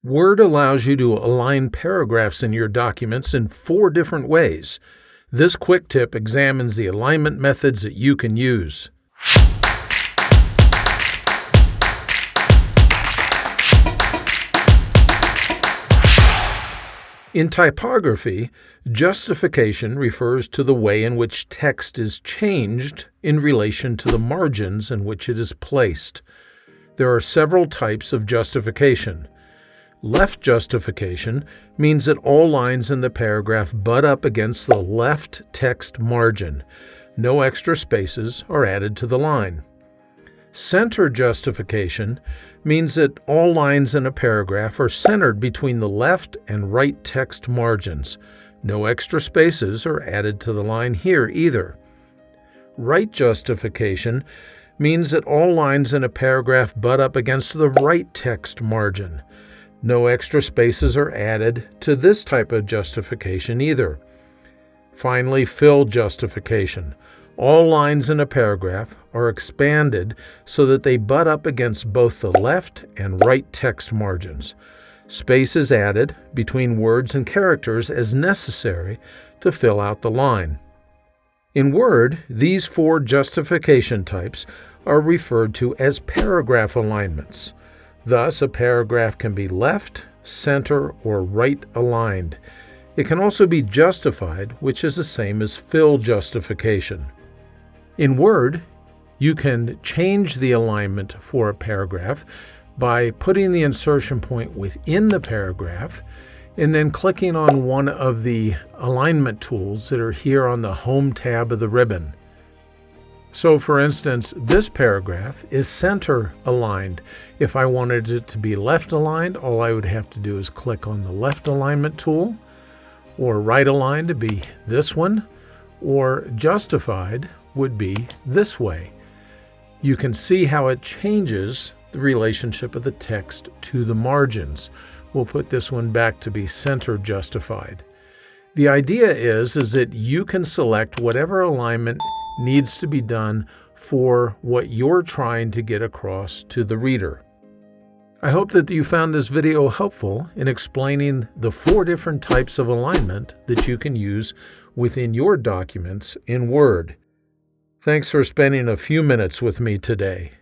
Word allows you to align paragraphs in your documents in 4 different ways. This quick tip examines the alignment methods that you can use. In typography, justification refers to the way in which text is changed in relation to the margins in which it is placed. There are several types of justification. Left justification means that all lines in the paragraph butt up against the left text margin. No extra spaces are added to the line. Center justification means that all lines in a paragraph are centered between the left and right text margins. No extra spaces are added to the line here either. Right justification means that all lines in a paragraph butt up against the right text margin. No extra spaces are added to this type of justification either. Finally, fill justification. All lines in a paragraph are expanded so that they butt up against both the left and right text margins. Space is added between words and characters as necessary to fill out the line. In Word, these 4 justification types are referred to as paragraph alignments. Thus, a paragraph can be left, center, or right aligned. It can also be justified, which is the same as fill justification. In Word, you can change the alignment for a paragraph by putting the insertion point within the paragraph and then clicking on one of the alignment tools that are here on the Home tab of the ribbon. So, for instance, this paragraph is center aligned. If I wanted it to be left aligned, all I would have to do is click on the left alignment tool, or right aligned to be this one, or justified would be this way. You can see how it changes the relationship of the text to the margins. We'll put this one back to be center justified. The idea is that you can select whatever alignment needs to be done for what you're trying to get across to the reader. I hope that you found this video helpful in explaining the 4 different types of alignment that you can use within your documents in Word. Thanks for spending a few minutes with me today.